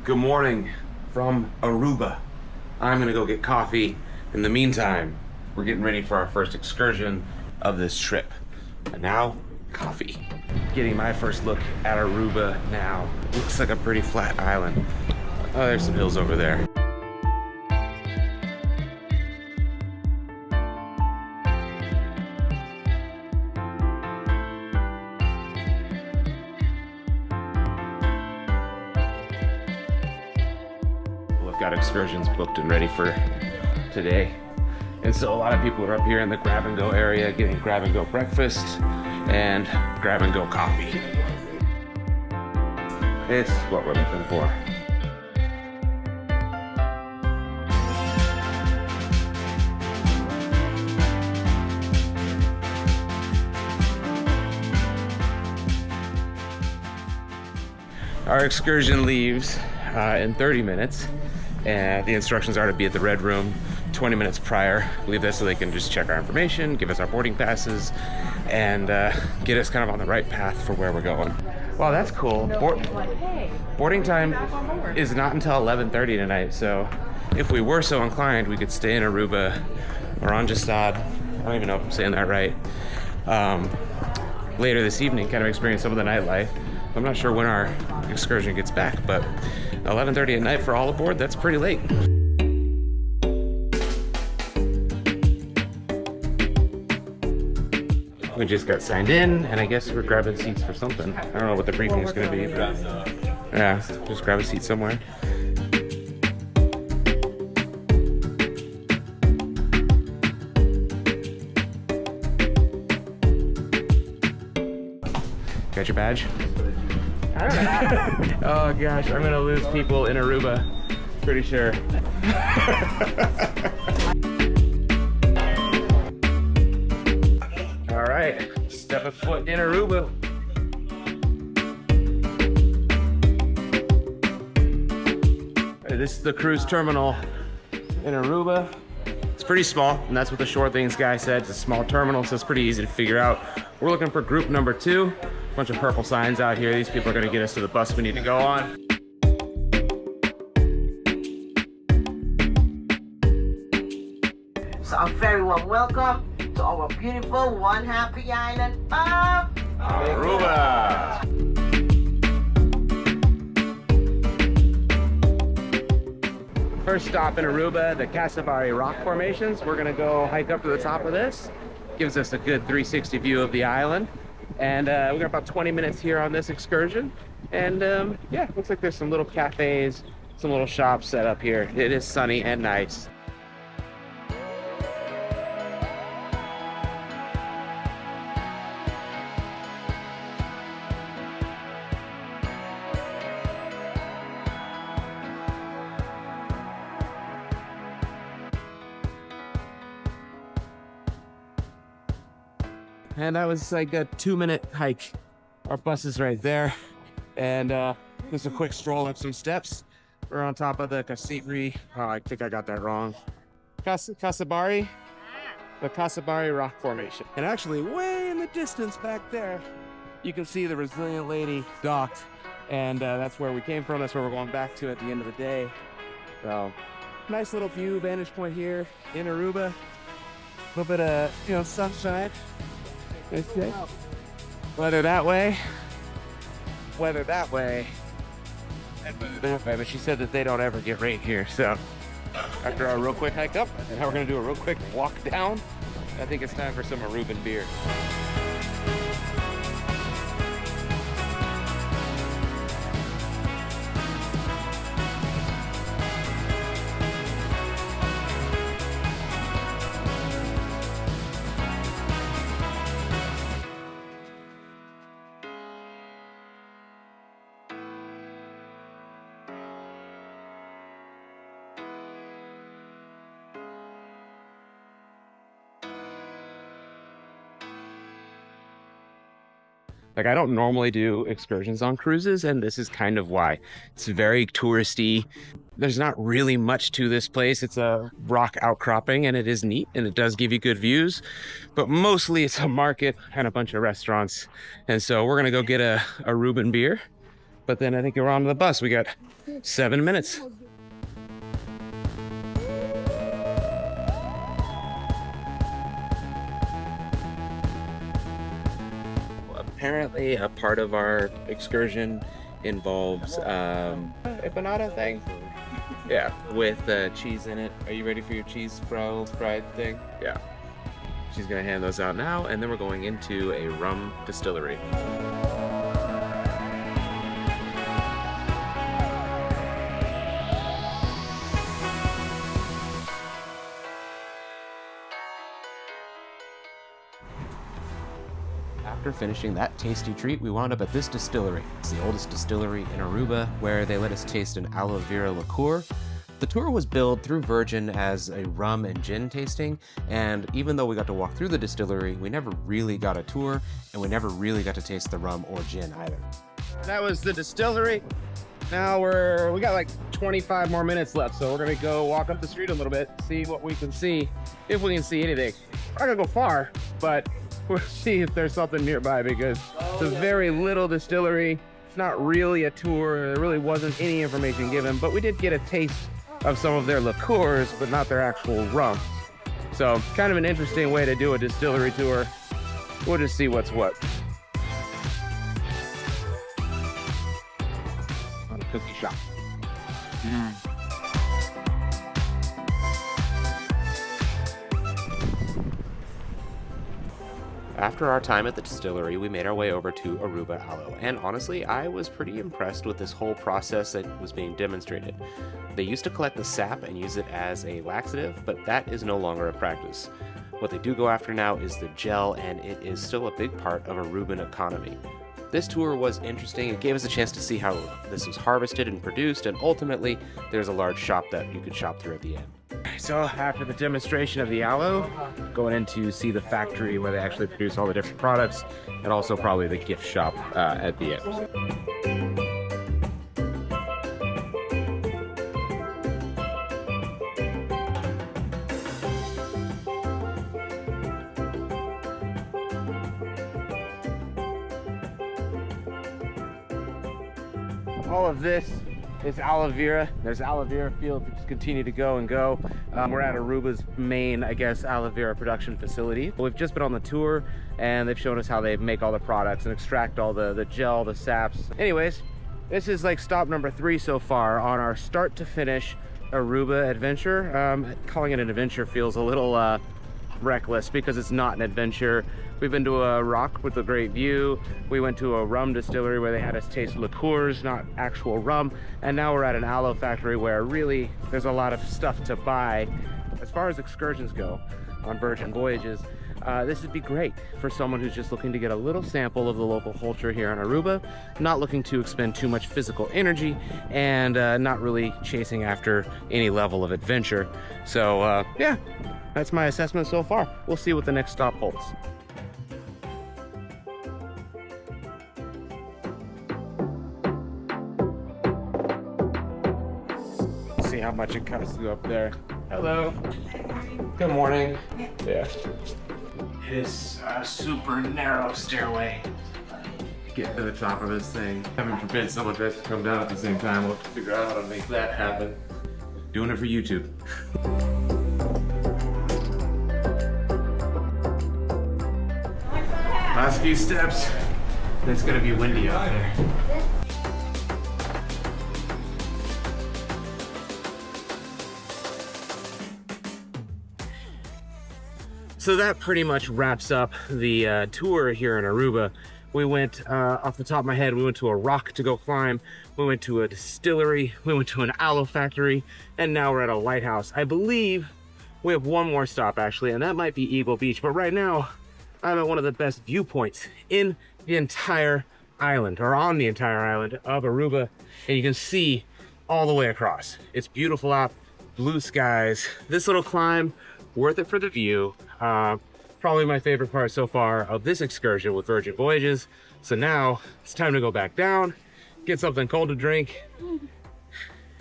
Good morning from Aruba. I'm gonna go get coffee. In the meantime, we're getting ready for our first excursion of this trip. And now, coffee. Getting my first look at Aruba now. Looks like a pretty flat island. Oh, there's some hills over there. Got excursions booked and ready for today. And so a lot of people are up here in the grab and go area getting grab and go breakfast and grab and go coffee. This is what we're looking for. Our excursion leaves in 30 minutes. And the instructions are to be at the Red Room 20 minutes prior. Leave this so they can just check our information, give us our boarding passes, and get us kind of on the right path for where we're going. Wow, that's cool. Boarding time is not until 11:30 tonight, so if we were so inclined, we could stay in Aruba, Oranjestad, I don't even know if I'm saying that right, later this evening, kind of experience some of the nightlife. I'm not sure when our excursion gets back, but 11:30 at night for all aboard, that's pretty late. We just got signed in, and I guess we're grabbing seats for something. I don't know what the briefing is going to be, but yeah, just grab a seat somewhere. Got your badge? I don't know. Oh gosh, I'm gonna lose people in Aruba. Pretty sure. All right, step a foot in Aruba. This is the cruise terminal in Aruba. It's pretty small, and that's what the Shore Things guy said. It's a small terminal, so it's pretty easy to figure out. We're looking for group number 2. Bunch of purple signs out here. These people are going to get us to the bus we need to go on. So a very warm welcome to our beautiful one happy island of Aruba. First stop in Aruba, the Casibari rock formations. We're going to go hike up to the top of this. Gives us a good 360 view of the island. And we got about 20 minutes here on this excursion. And yeah, looks like there's some little cafes, some little shops set up here. It is sunny and nice. And that was like a 2-minute hike. Our bus is right there. And just a quick stroll up some steps. We're on top of the Casibari. Oh, I think I got that wrong. Casibari? The Casibari rock formation. And actually, way in the distance back there, you can see the Resilient Lady docked. And that's where we came from. That's where we're going back to at the end of the day. So, nice little view, vantage point here in Aruba. A little bit of, sunshine. Okay. Weather that way, weather that way, and weather that way. But she said that they don't ever get rain here. So after our real quick hike up, and now we're gonna do a real quick walk down. I think it's time for some Aruban beer. Like, I don't normally do excursions on cruises, and this is kind of why. It's very touristy. There's not really much to this place. It's a rock outcropping, and it is neat, and it does give you good views, but mostly it's a market and a bunch of restaurants. And so we're gonna go get a Aruban beer, but then I think we're on the bus. We got 7 minutes. Apparently, a part of our excursion involves a banana thing. Yeah, with cheese in it. Are you ready for your cheese fried thing? Yeah. She's gonna hand those out now, and then we're going into a rum distillery. After finishing that tasty treat, we wound up at this distillery. It's the oldest distillery in Aruba, where they let us taste an aloe vera liqueur. The tour was billed through Virgin as a rum and gin tasting, and even though we got to walk through the distillery, we never really got a tour, and we never really got to taste the rum or gin either. That was the distillery. Now we got like 25 more minutes left, so we're gonna go walk up the street a little bit, see what we can see, if we can see anything. We're not gonna go far, but we'll see if there's something nearby, because it's a very little distillery. It's not really a tour. There really wasn't any information given, but we did get a taste of some of their liqueurs, but not their actual rum. So kind of an interesting way to do a distillery tour. We'll just see what's what. On a cookie shop. After our time at the distillery, we made our way over to Aruba Aloe, and honestly, I was pretty impressed with this whole process that was being demonstrated. They used to collect the sap and use it as a laxative, but that is no longer a practice. What they do go after now is the gel, and it is still a big part of Aruban economy. This tour was interesting. It gave us a chance to see how this was harvested and produced, and ultimately, there's a large shop that you could shop through at the end. So after the demonstration of the aloe, going in to see the factory where they actually produce all the different products, and also probably the gift shop at the end. All of this is aloe vera. There's aloe vera fields that just continue to go and go. We're at Aruba's main, I guess, aloe vera production facility. We've just been on the tour, and they've shown us how they make all the products and extract all the gel, the saps. Anyways, this is like stop number 3 so far on our start to finish Aruba adventure. Calling it an adventure feels a little reckless, because it's not an adventure. We've been to a rock with a great view. We went to a rum distillery where they had us taste liqueurs, not actual rum. And now we're at an aloe factory where really there's a lot of stuff to buy. As far as excursions go on Virgin Voyages, this would be great for someone who's just looking to get a little sample of the local culture here on Aruba, not looking to expend too much physical energy, and not really chasing after any level of adventure. So yeah, that's my assessment so far. We'll see what the next stop holds. See how much it cuts through up there. Hello. Good morning. Yeah. It is a super narrow stairway. Get to the top of this thing. Heaven forbid someone tries to come down at the same time. We'll have to figure out how to make that happen. Doing it for YouTube. Last few steps. It's gonna be windy out there. So that pretty much wraps up the tour here in Aruba. We went, off the top of my head, we went to a rock to go climb, we went to a distillery, we went to an aloe factory, and now we're at a lighthouse. I believe we have one more stop actually, and that might be Eagle Beach, but right now I'm at one of the best viewpoints in the entire island, or on the entire island of Aruba, and you can see all the way across. It's beautiful out, blue skies. This little climb, worth it for the view. Probably my favorite part so far of this excursion with Virgin Voyages. So now it's time to go back down, get something cold to drink,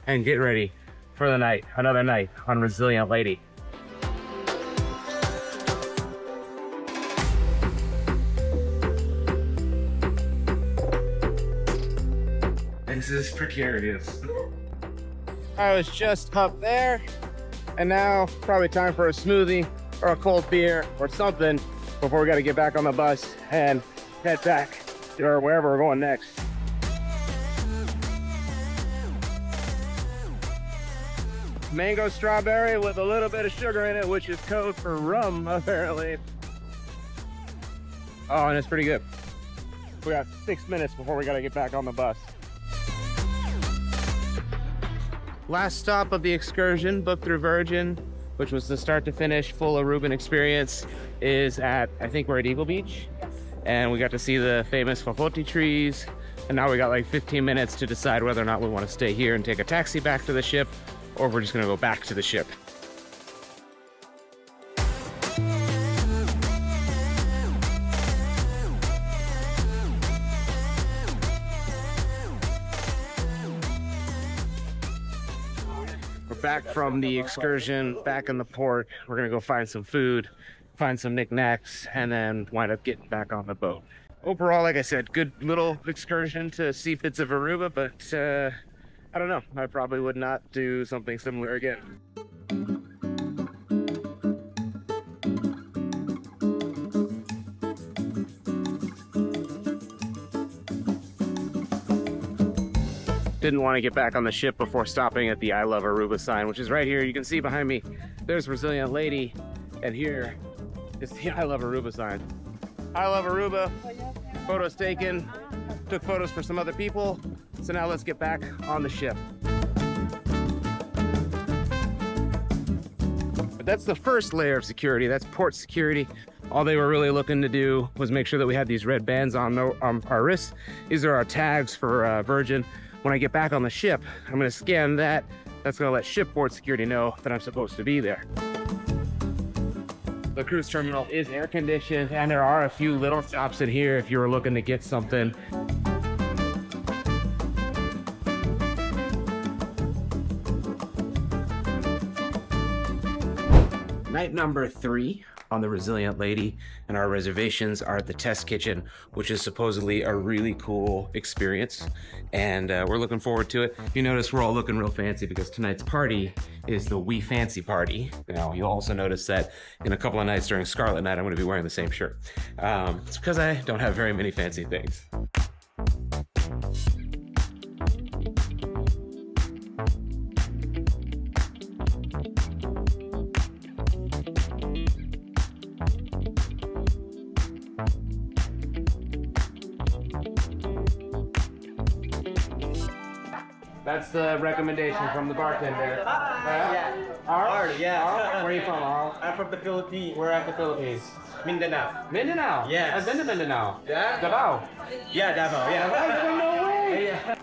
and get ready for the night, another night on Resilient Lady. This is precarious. I was just up there, and now probably time for a smoothie or a cold beer or something before we got to get back on the bus and head back or wherever we're going next. Mango strawberry with a little bit of sugar in it, which is code for rum, apparently. Oh, and it's pretty good. We got 6 minutes before we gotta get back on the bus. Last stop of the excursion, booked through Virgin, which was the start to finish full Aruban experience, is at, I think we're at Eagle Beach. And we got to see the famous Fafoti trees. And now we got like 15 minutes to decide whether or not we want to stay here and take a taxi back to the ship, or if we're just gonna go back to the ship. We're back from the excursion, back in the port. We're gonna go find some food, find some knickknacks, and then wind up getting back on the boat. Overall, like I said, good little excursion to see bits of Aruba, but I don't know. I probably would not do something similar again. Didn't want to get back on the ship before stopping at the I Love Aruba sign, which is right here. You can see behind me, there's Resilient Lady, and here is the I Love Aruba sign. I love Aruba. Photos taken. Took photos for some other people. So now let's get back on the ship. But that's the first layer of security. That's port security. All they were really looking to do was make sure that we had these red bands on our wrists. These are our tags for Virgin. When I get back on the ship, I'm gonna scan that. That's gonna let shipboard security know that I'm supposed to be there. The cruise terminal is air conditioned, and there are a few little stops in here if you were looking to get something. Night number 3 on the Resilient Lady, and our reservations are at the test kitchen, which is supposedly a really cool experience, and we're looking forward to it. You notice we're all looking real fancy because tonight's party is the We Fancy party. Now, you'll also notice that in a couple of nights during Scarlet Night, I'm going to be wearing the same shirt. It's because I don't have very many fancy things. That's the recommendation from the bartender. Yeah. Arl? Yeah. Arl? Where are you from, Arl? I'm from the Philippines. We're at the Philippines. Mindanao. Mindanao? Yes. I've been to Mindanao. Yeah? Davao? Yeah, Davao. Yeah. No way! Yeah.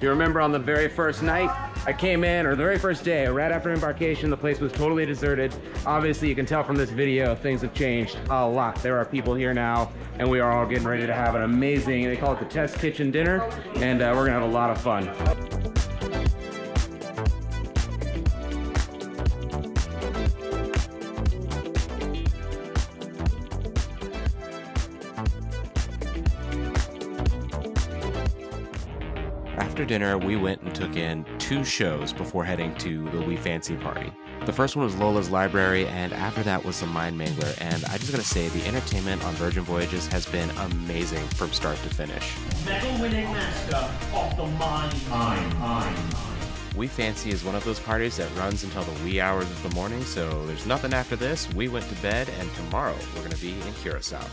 You remember on the very first night, I came in, or the very first day, right after embarkation, the place was totally deserted. Obviously, you can tell from this video, things have changed a lot. There are people here now, and we are all getting ready to have an amazing, they call it the test kitchen dinner, and we're gonna have a lot of fun. After dinner, we went and took in 2 shows before heading to the We Fancy party. The first one was Lola's Library, and after that was the Mangler, and I just gotta say, the entertainment on Virgin Voyages has been amazing from start to finish. Medal-winning master of the mind. We Fancy is one of those parties that runs until the wee hours of the morning, so there's nothing after this. We went to bed, and tomorrow we're gonna be in Curacao.